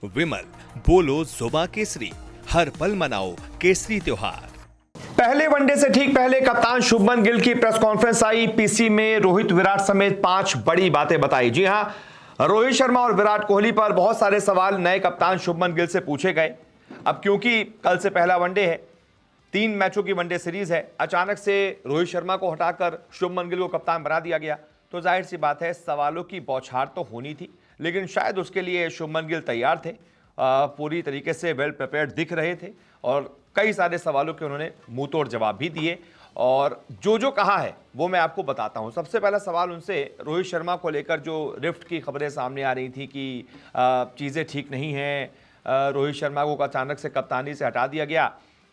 विमल बोलो जुबा केसरी, हर पल मनाओ केसरी त्योहार। पहले वनडे से ठीक पहले कप्तान शुभमन गिल की प्रेस कॉन्फ्रेंस आई। पीसी में रोहित विराट समेत 5 बड़ी बातें बताई। जी हां, रोहित शर्मा और विराट कोहली पर बहुत सारे सवाल नए कप्तान शुभमन गिल से पूछे गए। अब क्योंकि कल से पहला वनडे है, 3 मैचों की वनडे सीरीज है, अचानक से रोहित शर्मा को हटाकर शुभमन गिल को कप्तान बना दिया गया, तो जाहिर सी बात है सवालों की बौछार तो होनी थी, लेकिन शायद उसके लिए शुभमन गिल तैयार थे, पूरी तरीके से वेल प्रिपेयर्ड दिख रहे थे और कई सारे सवालों के उन्होंने मुंह तोड़ जवाब भी दिए। और जो कहा है वो मैं आपको बताता हूं। सबसे पहला सवाल उनसे रोहित शर्मा को लेकर जो रिफ्ट की खबरें सामने आ रही थी कि चीज़ें ठीक नहीं हैं, रोहित शर्मा को अचानक से कप्तानी से हटा दिया गया,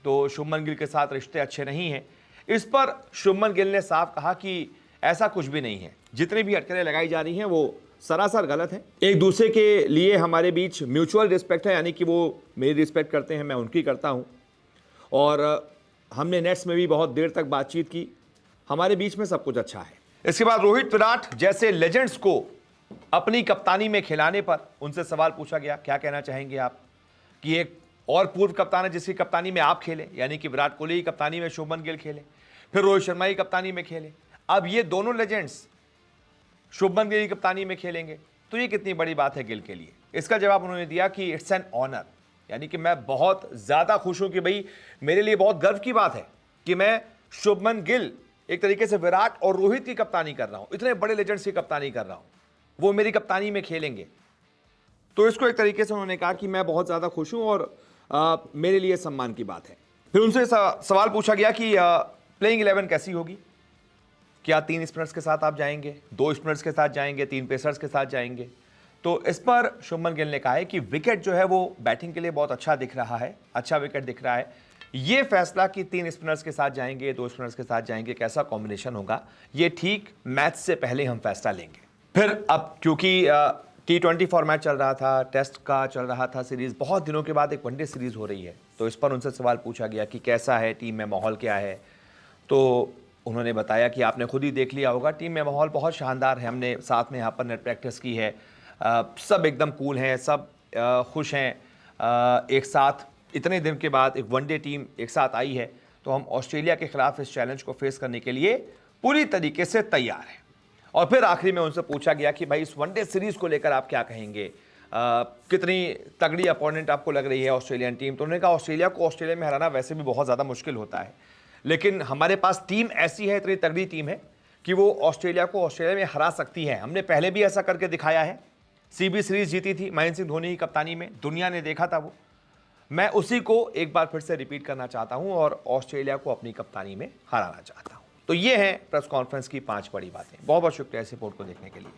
तो शुभमन गिल के साथ रिश्ते अच्छे नहीं हैं। इस पर शुभमन गिल ने साफ कहा कि ऐसा कुछ भी नहीं है, जितनी भी अटकलें लगाई जा रही हैं वो सरासर गलत है। एक दूसरे के लिए हमारे बीच म्यूचुअल रिस्पेक्ट है, यानी कि वो मेरी रिस्पेक्ट करते हैं, मैं उनकी करता हूं, और हमने नेट्स में भी बहुत देर तक बातचीत की, हमारे बीच में सब कुछ अच्छा है। इसके बाद रोहित विराट जैसे लेजेंड्स को अपनी कप्तानी में खिलाने पर उनसे सवाल पूछा गया, क्या कहना चाहेंगे आप कि एक और पूर्व कप्तान है जिसकी कप्तानी में आप खेले, यानी कि विराट कोहली की कप्तानी में शुभमन गिल खेले, फिर रोहित शर्मा की कप्तानी में खेले, अब ये दोनों लेजेंड्स शुभमन गिल की कप्तानी में खेलेंगे, तो ये कितनी बड़ी बात है गिल के लिए। इसका जवाब उन्होंने दिया कि इट्स एन ऑनर, यानी कि मैं बहुत ज्यादा खुश हूं कि भाई मेरे लिए बहुत गर्व की बात है कि मैं शुभमन गिल, एक तरीके से विराट और रोहित की कप्तानी कर रहा हूं, इतने बड़े लेजेंड्स की कप्तानी कर रहा हूं, वो मेरी कप्तानी में खेलेंगे। तो इसको एक तरीके से उन्होंने कहा कि मैं बहुत ज्यादा खुश हूं और मेरे लिए सम्मान की बात है। फिर उनसे सवाल पूछा गया कि प्लेइंग 11 कैसी होगी, क्या 3 स्पिनर्स के साथ आप जाएंगे, 2 स्पिनर्स के साथ जाएंगे, 3 पेसर्स के साथ जाएंगे। तो इस पर शुभमन गिल ने कहा है कि विकेट जो है वो बैटिंग के लिए बहुत अच्छा दिख रहा है, अच्छा विकेट दिख रहा है। ये फैसला कि 3 स्पिनर्स के साथ जाएंगे, 2 स्पिनर्स के साथ जाएंगे, कैसा कॉम्बिनेशन होगा, ये ठीक मैच से पहले हम फैसला लेंगे। फिर अब क्योंकि T20 फॉर्मेट चल रहा था, टेस्ट का चल रहा था सीरीज, बहुत दिनों के बाद एक वनडे सीरीज हो रही है, तो इस पर उनसे सवाल पूछा गया कि कैसा है टीम में माहौल, क्या है। तो उन्होंने बताया कि आपने खुद ही देख लिया होगा, टीम में माहौल बहुत शानदार है, हमने साथ में यहाँ पर नेट प्रैक्टिस की है, सब एकदम कूल हैं, सब खुश हैं, एक साथ इतने दिन के बाद एक वनडे टीम एक साथ आई है, तो हम ऑस्ट्रेलिया के खिलाफ इस चैलेंज को फेस करने के लिए पूरी तरीके से तैयार हैं। और फिर आखिरी में उनसे पूछा गया कि भाई इस वनडे सीरीज को लेकर आप क्या कहेंगे, कितनी तगड़ी अपोनेंट आपको लग रही है ऑस्ट्रेलियन टीम। तो उन्होंने कहा ऑस्ट्रेलिया को ऑस्ट्रेलिया में हराना वैसे भी बहुत ज़्यादा मुश्किल होता है, लेकिन हमारे पास टीम ऐसी है, इतनी तगड़ी टीम है कि वो ऑस्ट्रेलिया को ऑस्ट्रेलिया में हरा सकती है। हमने पहले भी ऐसा करके दिखाया है, सीबी सीरीज जीती थी महेंद्र सिंह धोनी की कप्तानी में, दुनिया ने देखा था वो। मैं उसी को एक बार फिर से रिपीट करना चाहता हूं और ऑस्ट्रेलिया को अपनी कप्तानी में हराना चाहता हूं। तो ये है प्रेस कॉन्फ्रेंस की 5 बड़ी बातें। बहुत बहुत शुक्रिया इस रिपोर्ट को देखने के लिए।